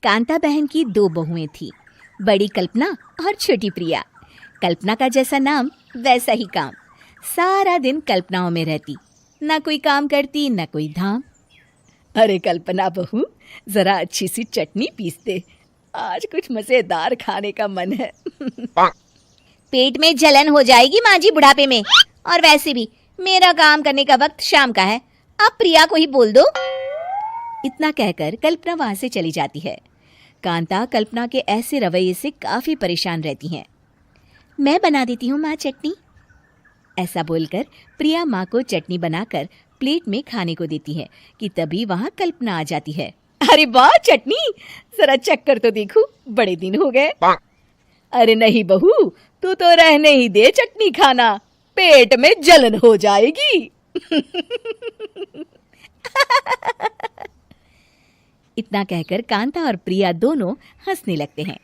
कांता बहन की दो बहुएं थी, बड़ी कल्पना और छोटी प्रिया। कल्पना का जैसा नाम वैसा ही काम। सारा दिन कल्पनाओं में रहती, ना कोई काम करती ना कोई धाम। अरे कल्पना बहू, जरा अच्छी सी चटनी पीस दे, आज कुछ मजेदार खाने का मन है। पेट में जलन हो जाएगी माँ जी बुढ़ापे में, और वैसे भी मेरा काम करने का वक्त शाम का है, आप प्रिया को ही बोल दो। इतना कहकर कल्पना वहां से चली जाती है। कांता कल्पना के ऐसे रवैये से काफी परेशान रहती हैं। मैं बना देती हूँ माँ चटनी, ऐसा बोलकर प्रिया माँ को चटनी बनाकर प्लेट में खाने को देती है कि तभी वहां कल्पना आ जाती है। अरे वाह चटनी, जरा चख कर तो देखूं, बड़े दिन हो गए। अरे नहीं बहू, तू तो रहने ही दे चटनी खाना, पेट में जलन हो जाएगी। इतना कहकर कांता और प्रिया दोनों हंसने लगते हैं।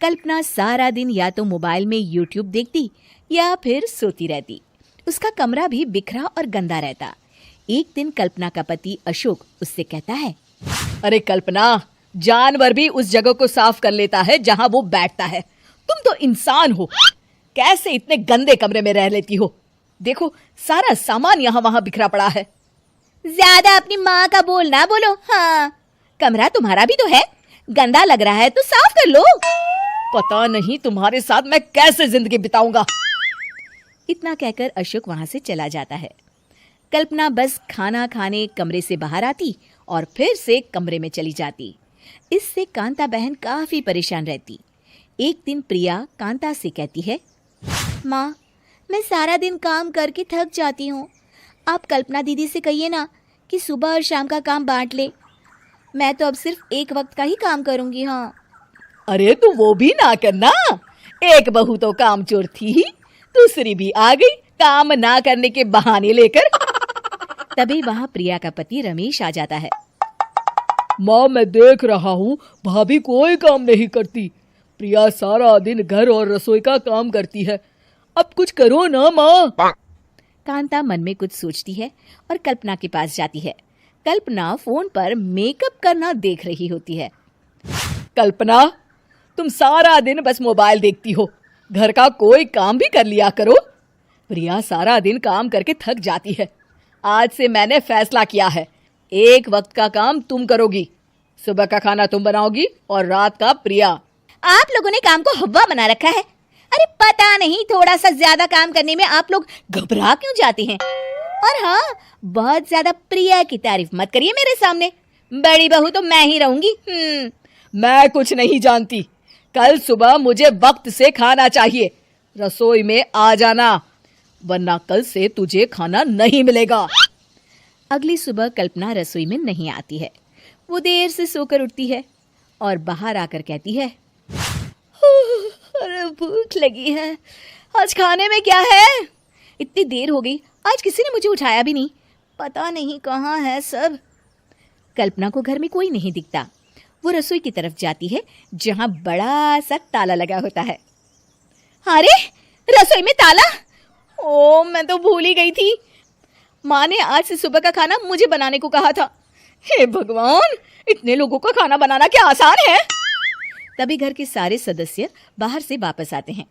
कल्पना सारा दिन या तो मोबाइल में यूट्यूब देखती या फिर सोती रहती। उसका कमरा भी बिखरा और गंदा रहता। एक दिन कल्पना का पति अशोक उससे कहता है, अरे कल्पना, जानवर भी उस जगह को साफ कर लेता है जहां वो बैठता है, तुम तो इंसान हो, कैसे इतने गंदे कमरे में रह लेती हो? देखो सारा सामान यहाँ वहां बिखरा पड़ा है। ज्यादा अपनी माँ का बोल ना बोलो। हाँ, कमरा तुम्हारा भी तो है, गंदा लग रहा है तो साफ कर लो। पता नहीं तुम्हारे साथ मैं कैसे जिंदगी बिताऊंगा। इतना कहकर अशोक वहां से चला जाता है। कल्पना बस खाना खाने कमरे से बाहर आती और फिर से कमरे में चली जाती। इससे कांता बहन काफी परेशान रहती। एक दिन प्रिया कांता से कहती है, माँ, मैं सारा दिन काम करके थक जाती हूँ, आप कल्पना दीदी से कहिए ना कि सुबह और शाम का काम बांट ले। मैं तो अब सिर्फ एक वक्त का ही काम करूंगी। हाँ। अरे तू वो भी ना करना, एक बहू तो कामचोर थी ही, दूसरी भी आ गई काम ना करने के बहाने लेकर। तभी वहां प्रिया का पति रमेश आ जाता है। माँ, मैं देख रहा हूँ भाभी कोई काम नहीं करती, प्रिया सारा दिन घर और रसोई का काम करती है, अब कुछ करो ना माँ। कांता मन में कुछ सोचती है और कल्पना के पास जाती है। कल्पना फोन पर मेकअप करना देख रही होती है। कल्पना, तुम सारा दिन बस मोबाइल देखती हो, घर का कोई काम भी कर लिया करो। प्रिया सारा दिन काम करके थक जाती है। आज से मैंने फैसला किया है, एक वक्त का काम तुम करोगी, सुबह का खाना तुम बनाओगी और रात का प्रिया। आप लोगों ने काम को हवा बना रखा है। अरे पता नहीं थोड़ा सा ज्यादा काम करने में आप लोग घबरा क्यों जाते हैं। और हाँ, बहुत ज्यादा प्रिया की तारीफ मत करिए मेरे सामने, बड़ी बहू तो मैं ही रहूंगी। मैं कुछ नहीं जानती, कल सुबह मुझे वक्त से खाना चाहिए, रसोई में आ जाना, वरना कल से तुझे खाना नहीं मिलेगा। अगली सुबह कल्पना रसोई में नहीं आती है। वो देर से सोकर उठती है और बाहर आकर कहती है, अरे भूख लगी है, आज खाने में क्या है? इतनी देर हो गई, आज किसी ने मुझे उठाया भी नहीं, पता नहीं कहाँ है सब। कल्पना को घर में कोई नहीं दिखता। वो रसोई की तरफ जाती है जहां बड़ा सा ताला लगा होता है। अरे रसोई में ताला! ओ, मैं तो भूल ही गई थी। माँ ने आज से सुबह का खाना मुझे बनाने को कहा था। हे भगवान, इतने लोगों का खाना बनाना क्या आसान है? तभी घर के सारे सदस्य बाहर से वापस आते हैं।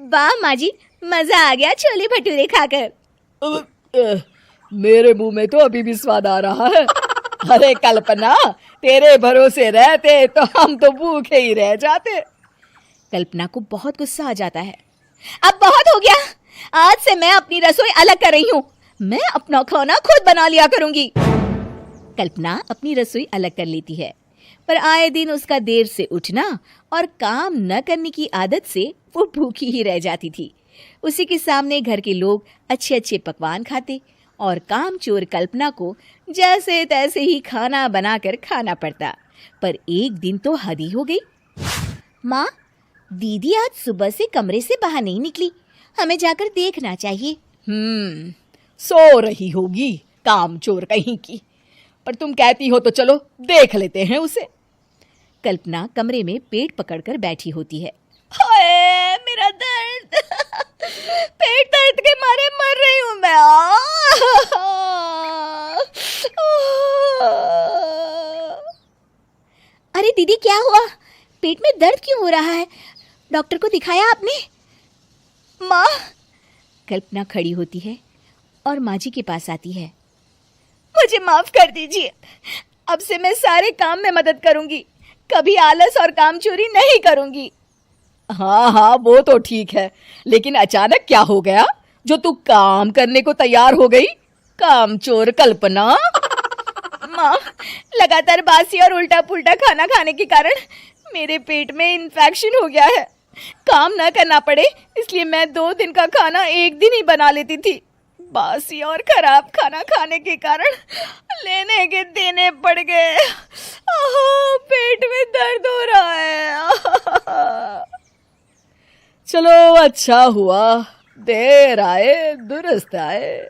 वाह माँ जी, मजा आ गया छोले भटूरे खाकर। मेरे मुंह में तो अभी भी स्वाद आ रहा है। अरे कल्पना, तेरे भरोसे रहते तो हम तो भूखे ही रह जाते। कल्पना को बहुत गुस्सा आ जाता है। अब बहुत हो गया, आज से मैं अपनी रसोई अलग कर रही हूँ, मैं अपना खाना खुद बना लिया करूंगी। कल्पना अपनी रसोई अलग कर लेती है, पर आए दिन उसका देर से उठना और काम न करने की आदत से वो भूखी ही रह जाती थी। उसी के सामने घर के लोग अच्छे अच्छे पकवान खाते और कामचोर कल्पना को जैसे तैसे ही खाना बनाकर खाना पड़ता। पर एक दिन तो हद ही हो गई। माँ, दीदी आज सुबह से कमरे से बाहर नहीं निकली, हमें जाकर देखना चाहिए। सो रही होगी कामचोर कहीं की, पर तुम कहती हो तो चलो देख लेते हैं उसे। कल्पना कमरे में पेट पकड़कर बैठी होती है। हाय मेरा दर्द, पेट दर्द के मारे मर रही हूँ मैं। अरे दीदी क्या हुआ? पेट में दर्द क्यों हो रहा है? डॉक्टर को दिखाया आपने? माँ, कल्पना खड़ी होती है और माँ जी के पास आती है। मुझे माफ कर दीजिए। अब से मैं सारे काम में मदद करूंगी, कभी आलस और काम चोरी नहीं करूंगी। हाँ हाँ, वो तो ठीक है, लेकिन अचानक क्या हो गया जो तू काम करने को तैयार हो गई? कामचोर कल्पना। माँ, लगातार बासी और उल्टा पुल्टा खाना खाने के कारण मेरे पेट में इन्फेक्शन हो गया है। काम ना करना पड़े इसलिए मैं 2 दिन का खाना एक दिन ही बना लेती थी। बासी और खराब खाना खाने के कारण लेने के देने पड़ गए। पेट में दर्द हो रहा है। चलो अच्छा हुआ, देर आए दुरुस्त आए।